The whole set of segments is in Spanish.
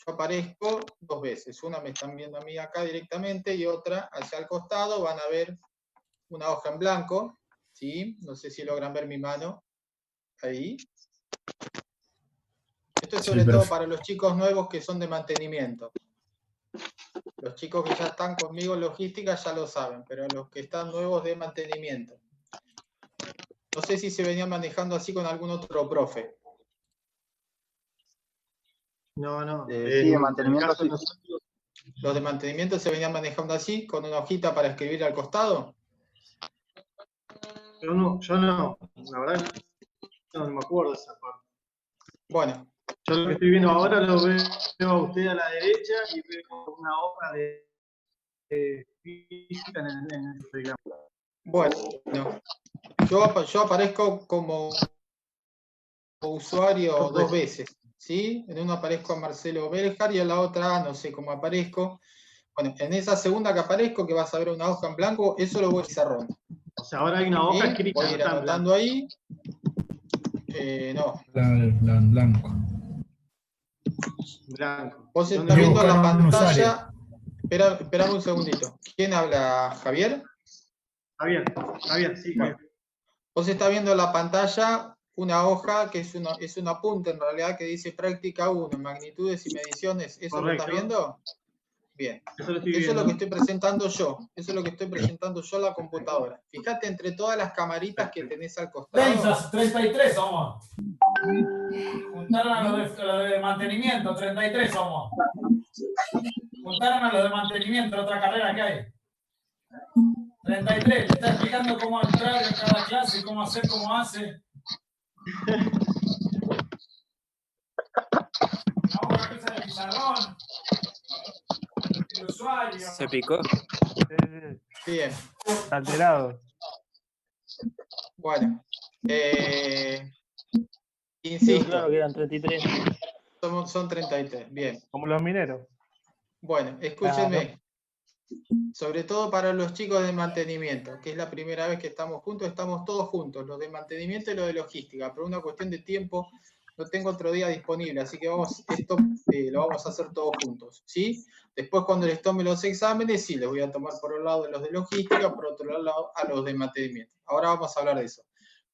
yo aparezco dos veces. Una me están viendo a mí acá directamente y otra hacia el costado. Van a ver una hoja en blanco, ¿sí? No sé si logran ver mi mano ahí. Esto es sobre todo para los chicos nuevos que son de mantenimiento. Los chicos que ya están conmigo en logística ya lo saben, pero los que están nuevos de mantenimiento. No sé si se venían manejando así con algún otro profe. No. Sí, de mantenimiento sí. ¿Los de mantenimiento se venían manejando así, con una hojita para escribir al costado? Yo no. La verdad no me acuerdo de esa parte. Bueno. Yo lo que estoy viendo ahora lo veo a usted a la derecha y veo una hoja de física en el programa. Bueno, yo aparezco como usuario dos veces, ¿sí? En uno aparezco a Marcelo Beljar y en la otra no sé cómo aparezco. Bueno, en esa segunda que aparezco, que vas a ver una hoja en blanco, eso lo voy a pizarrón. O sea, ahora hay una hoja escrita. Voy a ir anotando ahí. No. Blanco. Vos estás viendo la pantalla. Espera un segundito. ¿Quién habla? ¿Javier? Javier, sí, Javier. Vos estás viendo la pantalla una hoja que es un apunte en realidad que dice práctica 1, magnitudes y mediciones. ¿Eso lo estás viendo? Bien. Eso es lo que estoy presentando yo. Eso es lo que estoy presentando yo a la computadora. Fíjate entre todas las camaritas que tenés al costado. 33 somos. Juntaron a los de mantenimiento, 33 somos. Juntaron a los de mantenimiento, otra carrera que hay. 33, le está explicando cómo entrar en cada clase, cómo hacer, cómo hace. Una hoja que usa el pizarrón. El usuario. ¿Se picó? Bien. Está alterado. Bueno. Insisto. Sí, claro que eran 33. Son 33, bien. Como los mineros. Bueno, escúchenme. Sobre todo para los chicos de mantenimiento, que es la primera vez que estamos juntos, estamos todos juntos, los de mantenimiento y los de logística. Por una cuestión de tiempo, no tengo otro día disponible, así que esto lo vamos a hacer todos juntos, ¿sí? Después, cuando les tome los exámenes, sí, les voy a tomar por un lado a los de logística, por otro lado a los de mantenimiento. Ahora vamos a hablar de eso.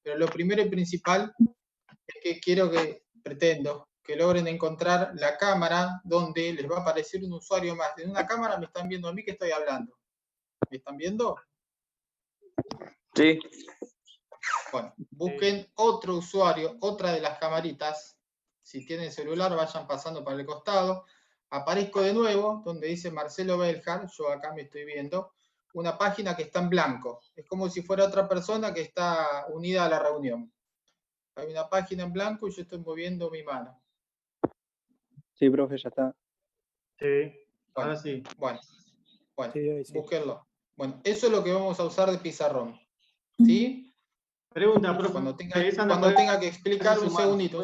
Pero lo primero y principal es que pretendo que logren encontrar la cámara donde les va a aparecer un usuario más. En una cámara me están viendo a mí que estoy hablando. ¿Me están viendo? Sí. Bueno, busquen otro usuario, otra de las camaritas. Si tienen celular, vayan pasando para el costado. Aparezco de nuevo, donde dice Marcelo Beljar, yo acá me estoy viendo, una página que está en blanco. Es como si fuera otra persona que está unida a la reunión. Hay una página en blanco y yo estoy moviendo mi mano. Sí, profe, ya está. Sí, ahora sí. Bueno, sí. búsquenlo. Bueno, eso es lo que vamos a usar de pizarrón. ¿Sí? Pregunta, profe. Cuando tenga que explicar, un segundito.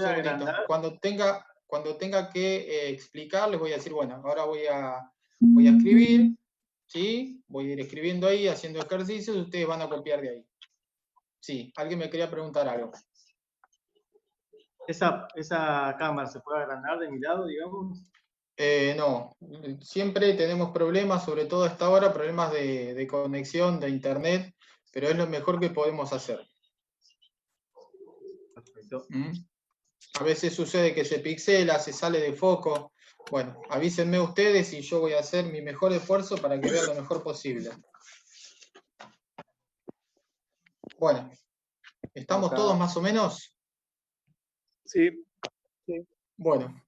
Cuando tenga que explicar, les voy a decir, bueno, ahora voy a escribir, ¿sí? Voy a ir escribiendo ahí, haciendo ejercicios, ustedes van a copiar de ahí. Sí, alguien me quería preguntar algo. ¿Esa cámara se puede agrandar de mi lado, digamos? No, siempre tenemos problemas, sobre todo a esta hora, problemas de conexión, de internet, pero es lo mejor que podemos hacer. Perfecto. A veces sucede que se pixela, se sale de foco. Bueno, avísenme ustedes y yo voy a hacer mi mejor esfuerzo para que vean lo mejor posible. Bueno, ¿estamos todos más o menos? Sí. Bueno,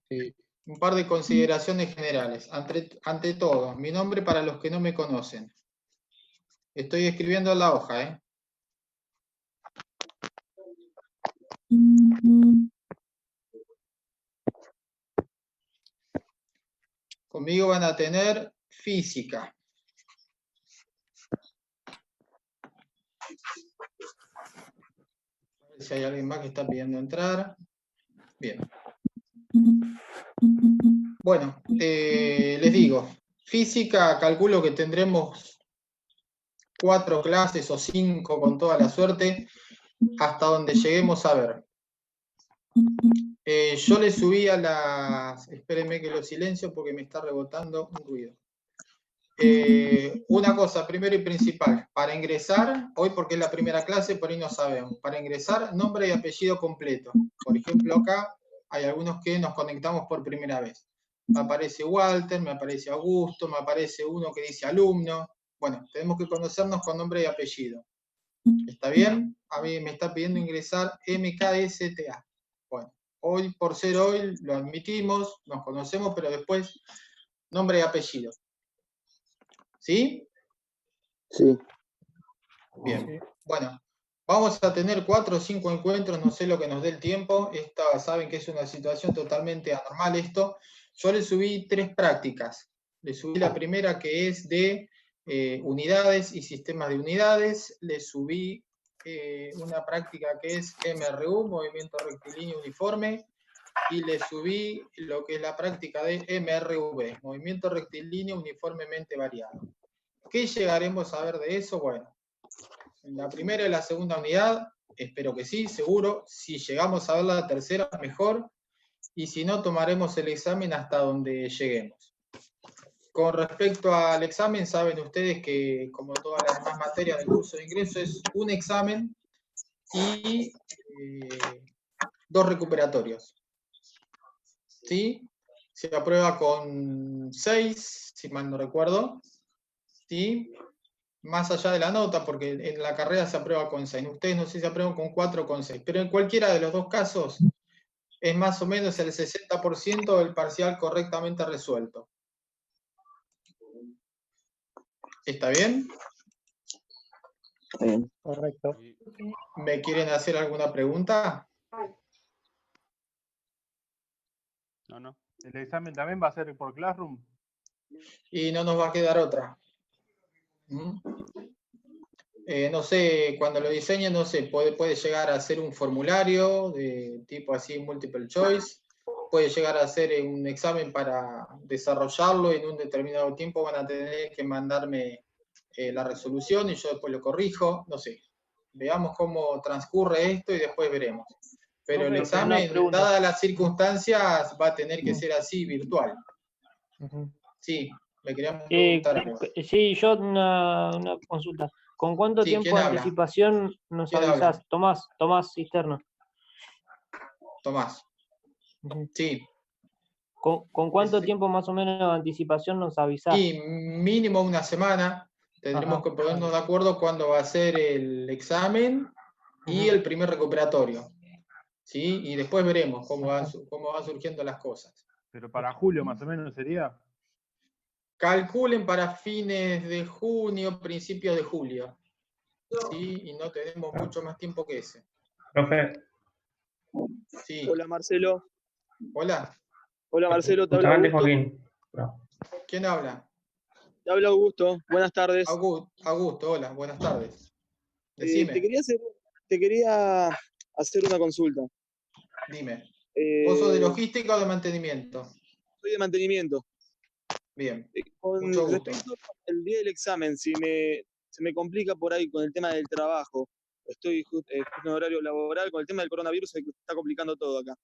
un par de consideraciones generales. Ante todo, mi nombre para los que no me conocen. Estoy escribiendo en la hoja, ¿eh? Conmigo van a tener física. A ver si hay alguien más que está pidiendo entrar. Bien. Bueno, les digo, física calculo que tendremos 4 clases o 5 con toda la suerte, hasta donde lleguemos a ver. Yo le subí a las... Espérenme que lo silencio porque me está rebotando un ruido. Una cosa, primero y principal, para ingresar, hoy porque es la primera clase, por ahí no sabemos, para ingresar, nombre y apellido completo. Por ejemplo, acá hay algunos que nos conectamos por primera vez. Me aparece Walter, me aparece Augusto, me aparece uno que dice alumno. Bueno, tenemos que conocernos con nombre y apellido. ¿Está bien? A mí me está pidiendo ingresar MKSTA. Bueno, hoy, por ser hoy, lo admitimos, nos conocemos, pero después nombre y apellido. ¿Sí? Sí. Bien. Bueno, vamos a tener 4 o 5 encuentros, no sé lo que nos dé el tiempo. Saben que es una situación totalmente anormal esto. Yo le subí 3 prácticas. Le subí la primera que es de unidades y sistemas de unidades. Le subí una práctica que es MRU, Movimiento Rectilíneo Uniforme. Y le subí lo que es la práctica de MRV, Movimiento Rectilíneo Uniformemente Variado. ¿Qué llegaremos a ver de eso? Bueno, en la primera y la segunda unidad, espero que sí, seguro. Si llegamos a ver la tercera, mejor. Y si no, tomaremos el examen hasta donde lleguemos. Con respecto al examen, saben ustedes que, como todas las demás materias del curso de ingreso, es un examen y 2 recuperatorios. ¿Sí? Se aprueba con 6, si mal no recuerdo. ¿Sí? Más allá de la nota, porque en la carrera se aprueba con 6. Ustedes no sé si se aprueban con 4 o con 6, pero en cualquiera de los dos casos es más o menos el 60% del parcial correctamente resuelto. ¿Está bien? Bien. Correcto. ¿Me quieren hacer alguna pregunta? No. ¿El examen también va a ser por Classroom? Y no nos va a quedar otra. No sé, cuando lo diseñen, no sé, puede llegar a ser un formulario de tipo así multiple choice, puede llegar a ser un examen para desarrollarlo y en un determinado tiempo van a tener que mandarme la resolución y yo después lo corrijo, no sé. Veamos cómo transcurre esto y después veremos. Pero el examen, dadas las circunstancias, va a tener que ser así, virtual. Sí, me querían preguntar algo. Sí, yo una consulta. ¿Con cuánto Sí, tiempo ¿quién de habla? anticipación nos ¿Quién avisás? habla? Tomás Cisterna. Tomás. Sí. ¿Con cuánto tiempo más o menos de anticipación nos avisás? Y mínimo una semana. Tendremos que ponernos de acuerdo cuándo va a ser el examen y el primer recuperatorio. ¿Sí? Y después veremos cómo van surgiendo las cosas. Pero para julio más o menos sería. Calculen para fines de junio, principios de julio. ¿Sí? Y no tenemos mucho más tiempo que ese. Profe. Sí. Hola, Marcelo. Hola. Hola, Marcelo, te habla Augusto. Joaquín. No. ¿Quién habla? Te habla Augusto. Buenas tardes. Augusto, hola, buenas tardes. Decime. Te quería hacer una consulta. Dime. ¿Vos sos de logística o de mantenimiento? Soy de mantenimiento. Bien. Con respecto al día del examen, se me complica por ahí con el tema del trabajo. Estoy justo en horario laboral, con el tema del coronavirus se está complicando todo acá.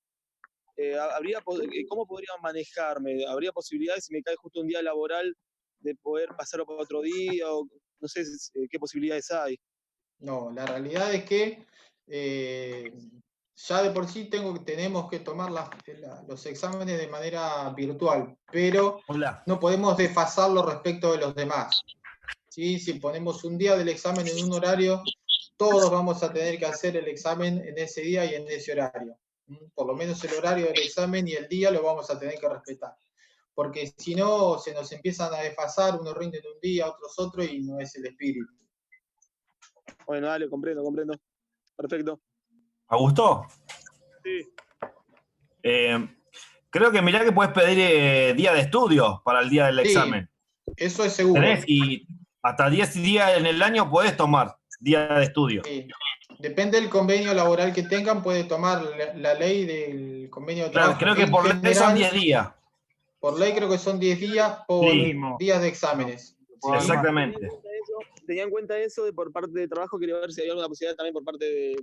¿Cómo podría manejarme? ¿Habría posibilidades si me cae justo un día laboral de poder pasarlo para otro día? O no sé qué posibilidades hay. No, la realidad es que ya de por sí tenemos que tomar los exámenes de manera virtual, pero no podemos desfasarlo respecto de los demás. ¿Sí? Si ponemos un día del examen en un horario, todos vamos a tener que hacer el examen en ese día y en ese horario. Por lo menos el horario del examen y el día lo vamos a tener que respetar. Porque si no, se nos empiezan a desfasar, unos rinden un día, otros otro, y no es el espíritu. Bueno, dale, comprendo. Perfecto. ¿Augusto? Sí. Creo que mirá que puedes pedir día de estudio para el día del examen. Eso es seguro. Y hasta 10 días en el año puedes tomar día de estudio. Sí. Depende del convenio laboral que tengan, puede tomar la ley del convenio de trabajo. Claro, creo que por ley son 10 días. Por ley creo que son 10 días por días de exámenes. Sí. Exactamente. Tenía en cuenta eso de por parte de trabajo, quería ver si había alguna posibilidad también por parte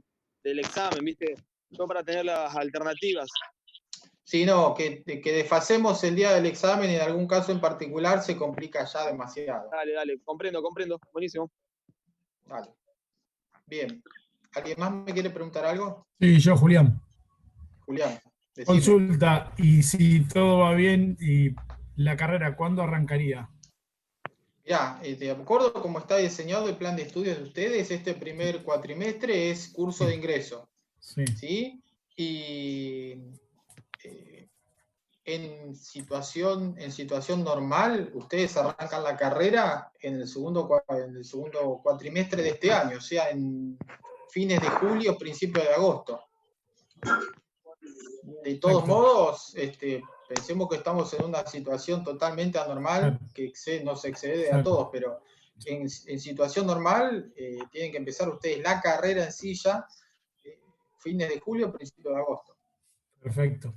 del examen, ¿viste? Yo para tener las alternativas. Si no, que desfasemos el día del examen, en algún caso en particular, se complica ya demasiado. Dale, comprendo, buenísimo. Dale. Bien. ¿Alguien más me quiere preguntar algo? Sí, yo, Julián. Julián, decime. Consulta, y si todo va bien, y la carrera, ¿cuándo arrancaría? Ya, de acuerdo a cómo está diseñado el plan de estudios de ustedes, este primer cuatrimestre es curso de ingreso. Sí. ¿Sí? Y en situación normal, ustedes arrancan la carrera en el segundo cuatrimestre de este año, o sea, en fines de julio, principios de agosto. De todos modos, pensemos que estamos en una situación totalmente anormal, que nos excede a todos, pero en situación normal tienen que empezar ustedes la carrera en sí ya, fines de julio, principios de agosto. Perfecto.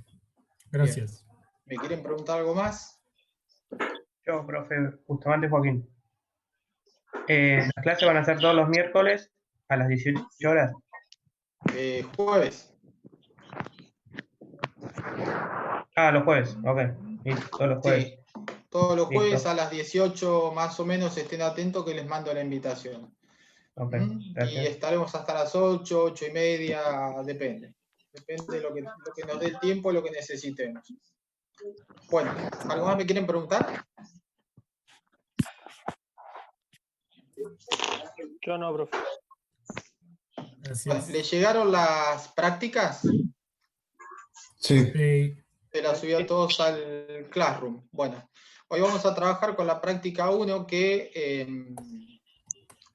Gracias. Bien. ¿Me quieren preguntar algo más? Yo, profe, justamente Joaquín. ¿Las clases van a ser todos los miércoles a las 18 horas? Jueves. Los jueves, ok. Sí, todos los jueves. Sí, todos los jueves Listo. a las 18 más o menos, estén atentos que les mando la invitación. Okay, y estaremos hasta las 8, 8:30, depende. Depende de lo que nos dé el tiempo y lo que necesitemos. Bueno, ¿algo más me quieren preguntar? Yo no, profe. Bueno, ¿le llegaron las prácticas? Sí. Se las subió a todos al Classroom. Bueno, hoy vamos a trabajar con la práctica 1 que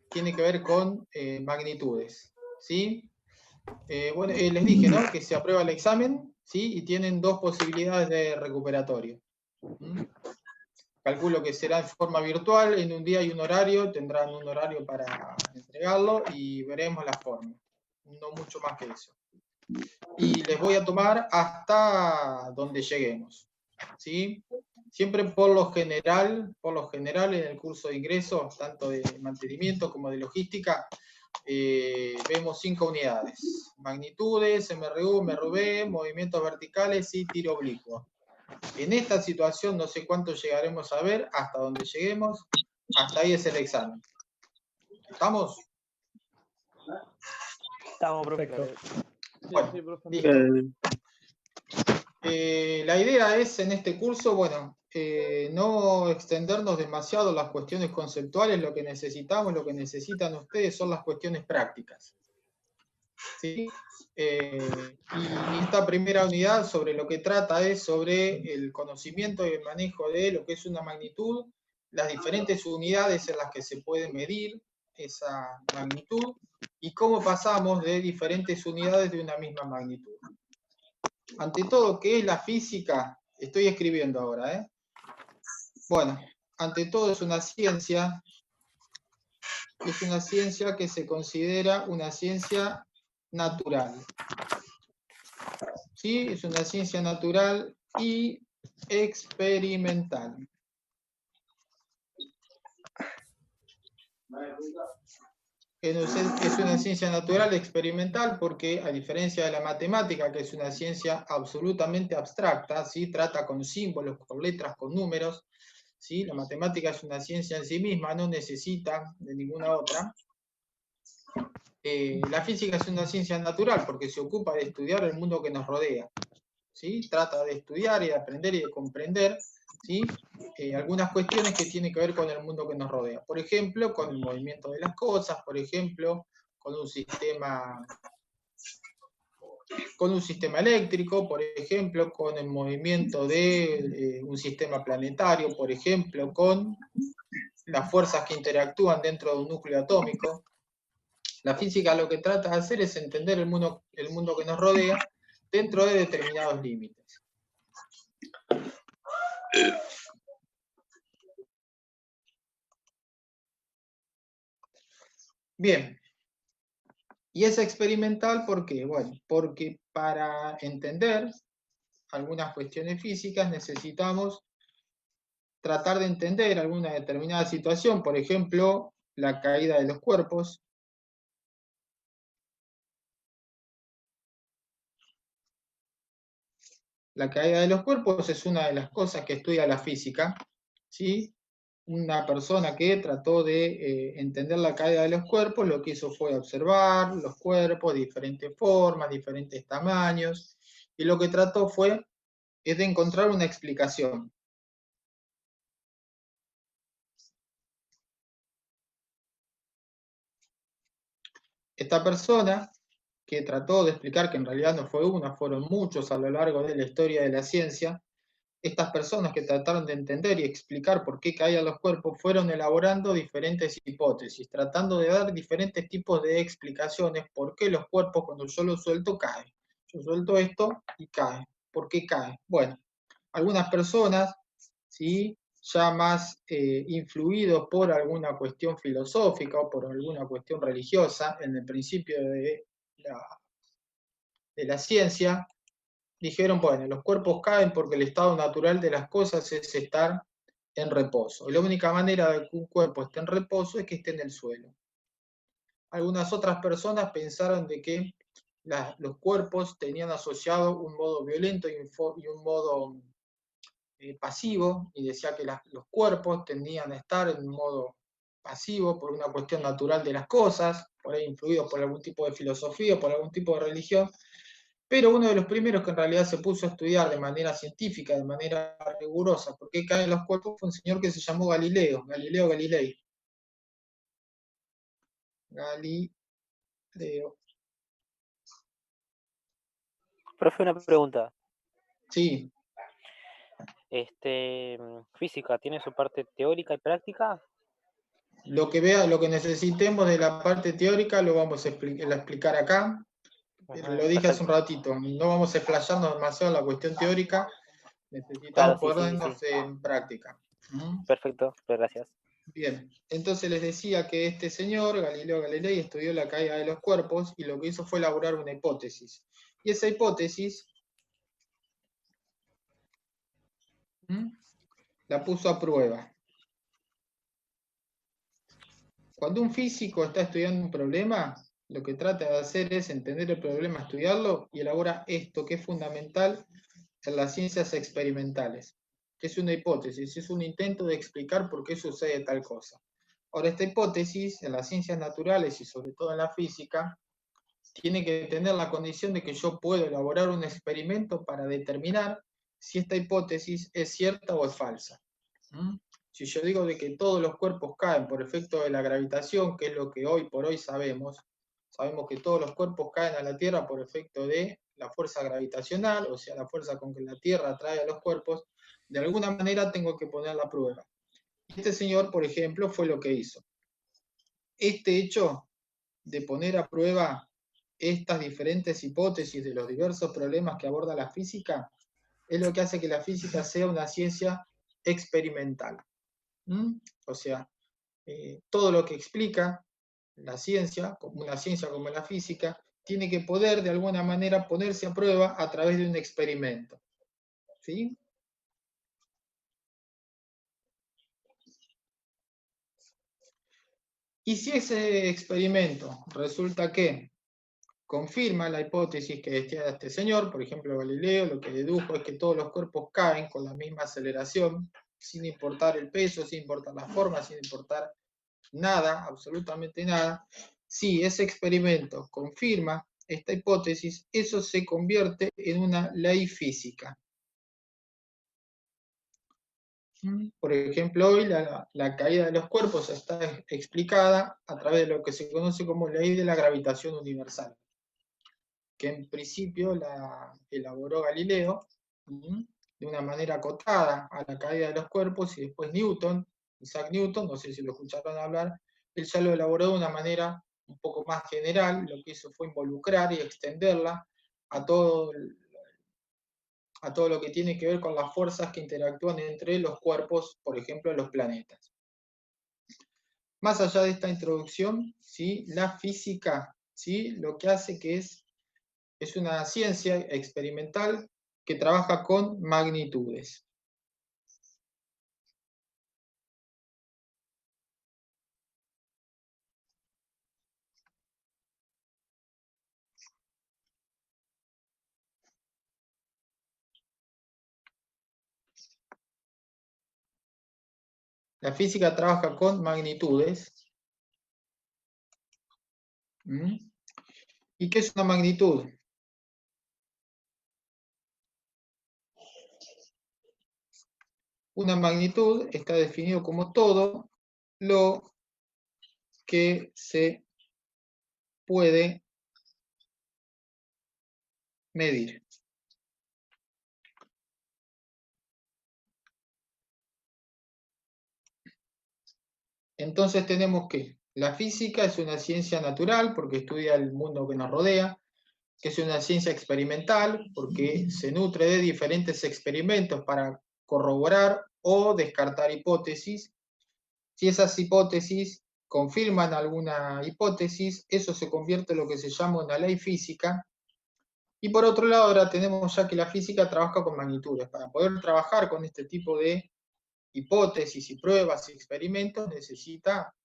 tiene que ver con magnitudes. ¿Sí? Bueno, les dije, ¿no?, que se aprueba el examen, ¿sí? Y tienen 2 posibilidades de recuperatorio. Calculo que será en forma virtual, en un día y un horario, tendrán un horario para entregarlo y veremos la forma. No mucho más que eso. Y les voy a tomar hasta donde lleguemos. ¿Sí? Siempre por lo general en el curso de ingreso, tanto de mantenimiento como de logística, vemos 5 unidades: magnitudes, MRU, MRV, movimientos verticales y tiro oblicuo. En esta situación no sé cuánto llegaremos a ver, hasta donde lleguemos, hasta ahí es el examen. ¿Estamos? Estamos, profe. Bueno, Sí, profe. listo. La idea es en este curso, bueno, no extendernos demasiado las cuestiones conceptuales. Lo que necesitamos, lo que necesitan ustedes son las cuestiones prácticas. ¿Sí? Y esta primera unidad sobre lo que trata es sobre el conocimiento y el manejo de lo que es una magnitud, las diferentes unidades en las que se puede medir esa magnitud y cómo pasamos de diferentes unidades de una misma magnitud. Ante todo, ¿qué es la física? Estoy escribiendo ahora, ¿eh? Bueno, ante todo es una ciencia que se considera una ciencia natural. ¿Sí? Es una ciencia natural y experimental. Es una ciencia natural experimental porque, a diferencia de la matemática, que es una ciencia absolutamente abstracta, ¿sí? Trata con símbolos, con letras, con números, ¿sí? La matemática es una ciencia en sí misma, no necesita de ninguna otra. La física es una ciencia natural porque se ocupa de estudiar el mundo que nos rodea, ¿sí? Trata de estudiar y de aprender y de comprender, ¿sí? Algunas cuestiones que tienen que ver con el mundo que nos rodea. Por ejemplo, con el movimiento de las cosas, por ejemplo, con un sistema eléctrico, por ejemplo, con el movimiento de un sistema planetario, por ejemplo, con las fuerzas que interactúan dentro de un núcleo atómico. La física lo que trata de hacer es entender el mundo que nos rodea dentro de determinados límites. Bien. Y es experimental, ¿por qué? Bueno, porque para entender algunas cuestiones físicas necesitamos tratar de entender alguna determinada situación, por ejemplo, la caída de los cuerpos. La caída de los cuerpos es una de las cosas que estudia la física, ¿sí? Una persona que trató de entender la caída de los cuerpos, lo que hizo fue observar los cuerpos, diferentes formas, diferentes tamaños, y lo que trató es de encontrar una explicación. Esta persona que trató de explicar que en realidad no fue una, fueron muchos a lo largo de la historia de la ciencia, estas personas que trataron de entender y explicar por qué caían los cuerpos fueron elaborando diferentes hipótesis, tratando de dar diferentes tipos de explicaciones por qué los cuerpos cuando yo los suelto caen. Yo suelto esto y cae. ¿Por qué cae? Bueno, algunas personas, ¿sí?, ya más influidos por alguna cuestión filosófica o por alguna cuestión religiosa, en el principio de la ciencia, dijeron, bueno, los cuerpos caen porque el estado natural de las cosas es estar en reposo. Y la única manera de que un cuerpo esté en reposo es que esté en el suelo. Algunas otras personas pensaron de que los cuerpos tenían asociado un modo violento y un modo pasivo, y decía que los cuerpos tendían a estar en un modo pasivo por una cuestión natural de las cosas, por ahí influidos por algún tipo de filosofía, por algún tipo de religión. Pero uno de los primeros que en realidad se puso a estudiar de manera científica, de manera rigurosa, por qué caen los cuerpos, fue un señor que se llamó Galileo Galilei. Galileo. Profe, una pregunta. Sí. ¿Física tiene su parte teórica y práctica? Lo que necesitemos de la parte teórica lo vamos a explicar acá. Lo dije hace un ratito, no vamos a explayarnos demasiado en la cuestión teórica, necesitamos ponernos en práctica. Perfecto, gracias. Bien, entonces les decía que este señor, Galileo Galilei, estudió la caída de los cuerpos y lo que hizo fue elaborar una hipótesis. Y esa hipótesis la puso a prueba. Cuando un físico está estudiando un problema, lo que trata de hacer es entender el problema, estudiarlo y elabora esto que es fundamental en las ciencias experimentales, que es una hipótesis, es un intento de explicar por qué sucede tal cosa. Ahora, esta hipótesis en las ciencias naturales y sobre todo en la física tiene que tener la condición de que yo puedo elaborar un experimento para determinar si esta hipótesis es cierta o es falsa. Si yo digo de que todos los cuerpos caen por efecto de la gravitación, que es lo que hoy por hoy sabemos que todos los cuerpos caen a la Tierra por efecto de la fuerza gravitacional, o sea, la fuerza con que la Tierra atrae a los cuerpos, de alguna manera tengo que poner la prueba. Este señor, por ejemplo, fue lo que hizo. Este hecho de poner a prueba estas diferentes hipótesis de los diversos problemas que aborda la física es lo que hace que la física sea una ciencia experimental. O sea, todo lo que explica la ciencia, como una ciencia como la física, tiene que poder de alguna manera ponerse a prueba a través de un experimento. ¿Sí? Y si ese experimento resulta que confirma la hipótesis que decía este señor, por ejemplo Galileo, lo que dedujo es que todos los cuerpos caen con la misma aceleración, sin importar el peso, sin importar la forma, sin importar nada, absolutamente nada. Si ese experimento confirma esta hipótesis, eso se convierte en una ley física. Por ejemplo, hoy la caída de los cuerpos está explicada a través de lo que se conoce como ley de la gravitación universal, que en principio la elaboró Galileo de una manera acotada a la caída de los cuerpos, y después Isaac Newton, no sé si lo escucharon hablar, él ya lo elaboró de una manera un poco más general, lo que hizo fue involucrar y extenderla a todo lo que tiene que ver con las fuerzas que interactúan entre los cuerpos, por ejemplo, los planetas. Más allá de esta introducción, ¿sí?, la física, ¿sí?, lo que hace que es una ciencia experimental que trabaja con magnitudes. La física trabaja con magnitudes. ¿Y qué es una magnitud? Una magnitud está definido como todo lo que se puede medir. Entonces tenemos que la física es una ciencia natural porque estudia el mundo que nos rodea, que es una ciencia experimental porque se nutre de diferentes experimentos para corroborar o descartar hipótesis. Si esas hipótesis confirman alguna hipótesis, eso se convierte en lo que se llama una ley física. Y por otro lado, ahora tenemos ya que la física trabaja con magnitudes. Para poder trabajar con este tipo de hipótesis y pruebas y experimentos, necesita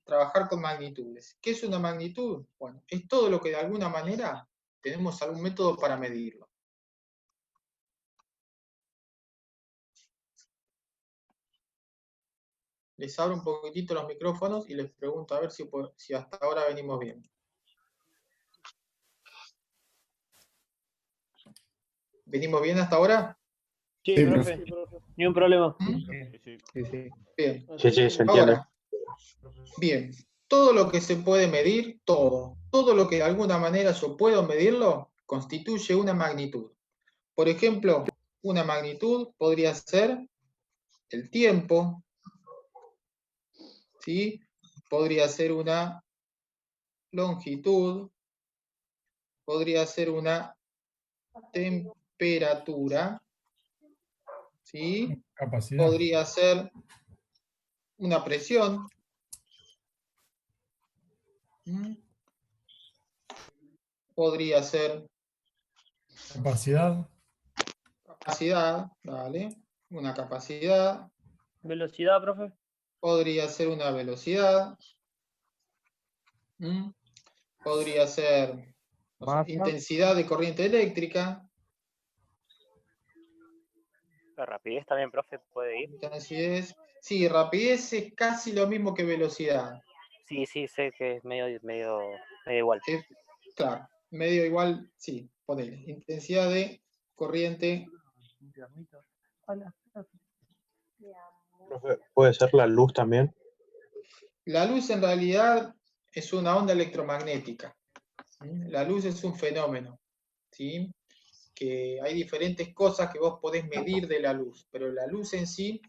trabajar con magnitudes. ¿Qué es una magnitud? Bueno, es todo lo que de alguna manera tenemos algún método para medirlo. Les abro un poquitito los micrófonos y les pregunto a ver si hasta ahora venimos bien. ¿Venimos bien hasta ahora? Sí, profe. Ni un problema. Bien. Sí, se entiende. Ahora, bien, todo lo que se puede medir, todo lo que de alguna manera yo puedo medirlo, constituye una magnitud. Por ejemplo, una magnitud podría ser el tiempo, ¿sí? Podría ser una longitud, podría ser una temperatura, ¿sí? Capacidad. Podría ser una presión. Podría ser Capacidad. capacidad, ¿vale? Una capacidad. Velocidad, profe. Podría ser una velocidad. Podría ser intensidad de corriente eléctrica. La rapidez también, profe, puede ir. Entonces, sí, rapidez es casi lo mismo que velocidad. Sí, sé que es medio igual. Claro, medio igual, sí, ponele. Intensidad de corriente. Profe, ¿puede ser la luz también? La luz en realidad es una onda electromagnética. La luz es un fenómeno, ¿sí? Que hay diferentes cosas que vos podés medir de la luz, pero la luz en sí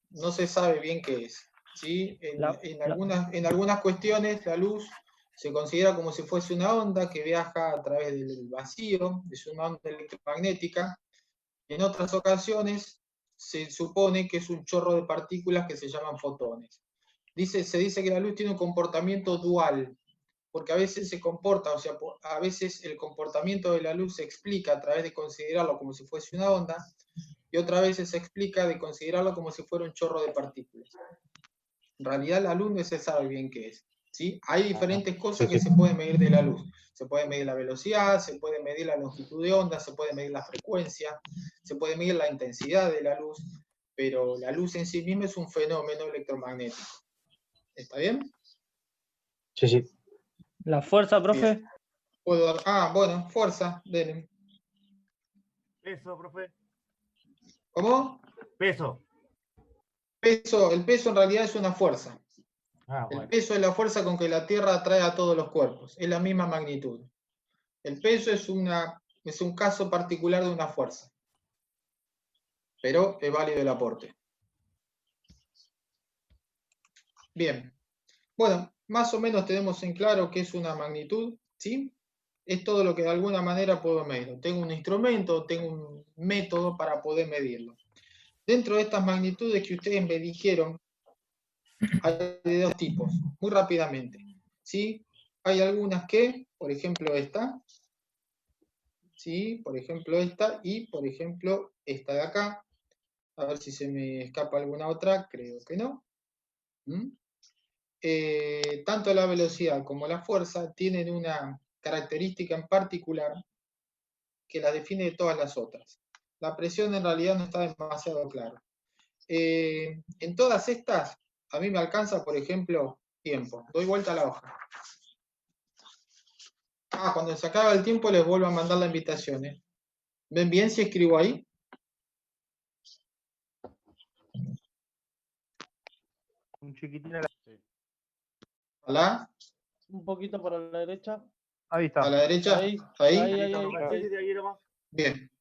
no se sabe bien qué es, ¿sí? En algunas cuestiones la luz se considera como si fuese una onda que viaja a través del vacío, es una onda electromagnética. En otras ocasiones se supone que es un chorro de partículas que se llaman fotones. Se dice que la luz tiene un comportamiento dual, porque a veces se comporta, o sea, a veces el comportamiento de la luz se explica a través de considerarlo como si fuese una onda, y otras veces se explica de considerarlo como si fuera un chorro de partículas. En realidad la luz no se sabe bien qué es, ¿sí? Hay diferentes cosas que se pueden medir de la luz. Se puede medir la velocidad, se puede medir la longitud de onda, se puede medir la frecuencia, se puede medir la intensidad de la luz, pero la luz en sí misma es un fenómeno electromagnético. ¿Está bien? Sí. ¿La fuerza, profe? Bien. Bueno, fuerza, denle. Peso, profe. ¿Cómo? Peso. El peso en realidad es una fuerza. Bueno. El peso es la fuerza con que la Tierra atrae a todos los cuerpos. Es la misma magnitud. El peso es un caso particular de una fuerza. Pero es válido el aporte. Bien. Bueno, más o menos tenemos en claro qué es una magnitud, ¿sí? Es todo lo que de alguna manera puedo medir. Tengo un instrumento, tengo un método para poder medirlo. Dentro de estas magnitudes que ustedes me dijeron, hay de dos tipos, muy rápidamente. ¿Sí? Hay algunas que, por ejemplo esta, ¿sí? Por ejemplo esta y, por ejemplo, esta de acá. A ver si se me escapa alguna otra, creo que no. Tanto la velocidad como la fuerza tienen una característica en particular que la define de todas las otras. La presión en realidad no está demasiado clara. en todas estas, a mí me alcanza, por ejemplo, tiempo. Doy vuelta a la hoja. Cuando se acaba el tiempo les vuelvo a mandar la invitación. ¿Ven bien si escribo ahí? Un chiquitín a la... ¿Hola? Un poquito para la derecha. Ahí está. ¿A la derecha? Ahí. ¿Ahí? Bien.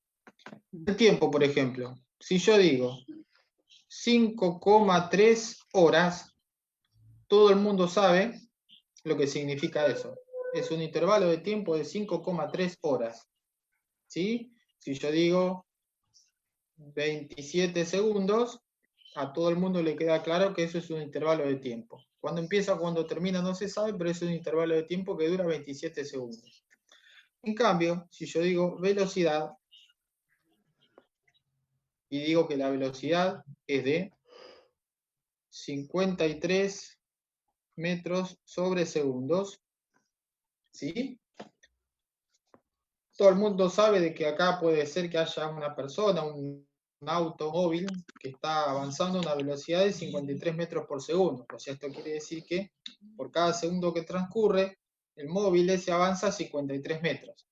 El tiempo, por ejemplo. Si yo digo 5,3 horas, todo el mundo sabe lo que significa eso. Es un intervalo de tiempo de 5,3 horas. ¿Sí? Si yo digo 27 segundos, a todo el mundo le queda claro que eso es un intervalo de tiempo. Cuando empieza, cuando termina, no se sabe, pero es un intervalo de tiempo que dura 27 segundos. En cambio, si yo digo velocidad, y digo que la velocidad es de 53 metros sobre segundos, ¿sí? Todo el mundo sabe de que acá puede ser que haya una persona, un automóvil que está avanzando a una velocidad de 53 metros por segundo. O sea, esto quiere decir que por cada segundo que transcurre, el móvil ese avanza a 53 metros.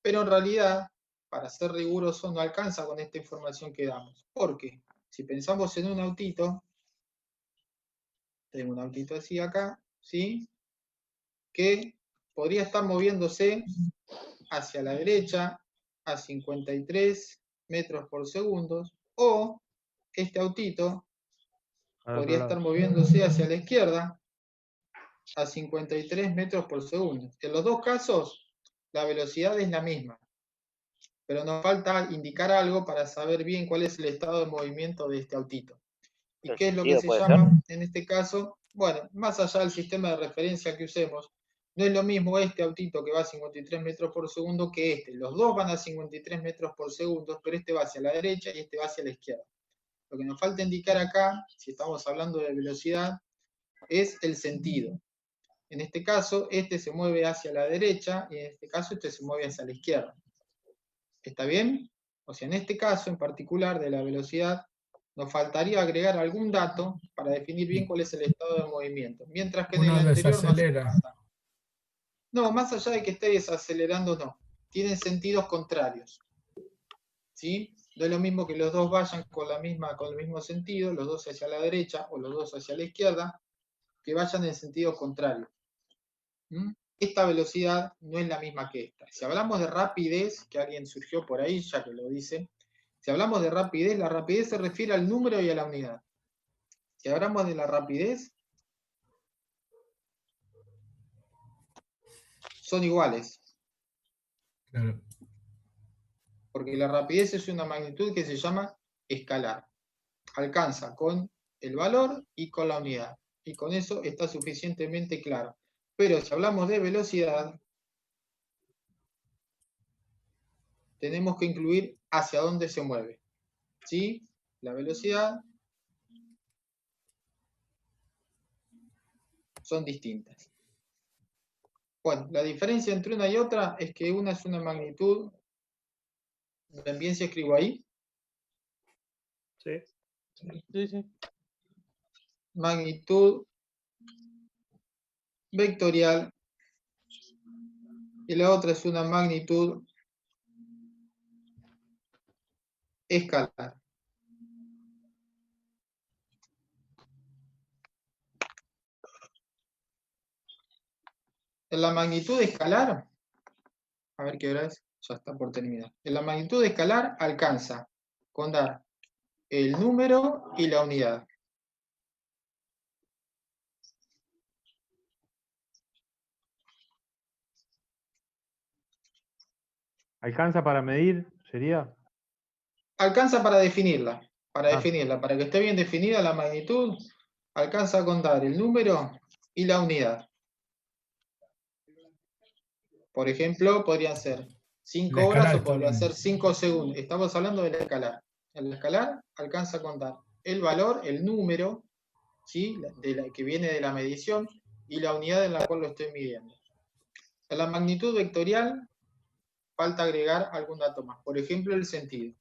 Pero en realidad, para ser riguroso, no alcanza con esta información que damos. Porque si pensamos en un autito, tengo un autito así acá, ¿sí? Que podría estar moviéndose hacia la derecha a 53 metros por segundo, o este autito podría estar moviéndose hacia la izquierda a 53 metros por segundo. En los dos casos, la velocidad es la misma, pero nos falta indicar algo para saber bien cuál es el estado de movimiento de este autito. ¿Y qué es lo que se llama en este caso? Bueno, más allá del sistema de referencia que usemos, no es lo mismo este autito que va a 53 metros por segundo que este. Los dos van a 53 metros por segundo, pero este va hacia la derecha y este va hacia la izquierda. Lo que nos falta indicar acá, si estamos hablando de velocidad, es el sentido. En este caso, este se mueve hacia la derecha y en este caso este se mueve hacia la izquierda. ¿Está bien? O sea, en este caso en particular de la velocidad, nos faltaría agregar algún dato para definir bien cuál es el estado de movimiento. Mientras que en el anterior desacelera. no, más allá de que esté desacelerando, no. Tienen sentidos contrarios. ¿Sí? No es lo mismo que los dos vayan con el mismo sentido, los dos hacia la derecha o los dos hacia la izquierda, que vayan en sentido contrario. Esta velocidad no es la misma que esta. Si hablamos de rapidez, que alguien surgió por ahí, ya que lo dice, si hablamos de rapidez, la rapidez se refiere al número y a la unidad. Si hablamos de la rapidez, son iguales. Claro. Porque la rapidez es una magnitud que se llama escalar. Alcanza con el valor y con la unidad. Y con eso está suficientemente claro. Pero si hablamos de velocidad, tenemos que incluir hacia dónde se mueve. ¿Sí? La velocidad son distintas. Bueno, la diferencia entre una y otra es que una es una magnitud. ¿También se escribo ahí? Sí. Magnitud vectorial y la otra es una magnitud escalar. En la magnitud escalar, a ver qué hora es, ya está por terminar. En la magnitud escalar alcanza con dar el número y la unidad. ¿Alcanza para medir? ¿Sería? Alcanza para definirla, para que esté bien definida la magnitud, alcanza con dar el número y la unidad. Por ejemplo, podrían ser 5 horas o podrían ser 5 segundos. Estamos hablando del escalar. El escalar alcanza a contar el valor, el número, ¿sí? Que viene de la medición, y la unidad en la cual lo estoy midiendo. En la magnitud vectorial falta agregar algún dato más. Por ejemplo, el sentido.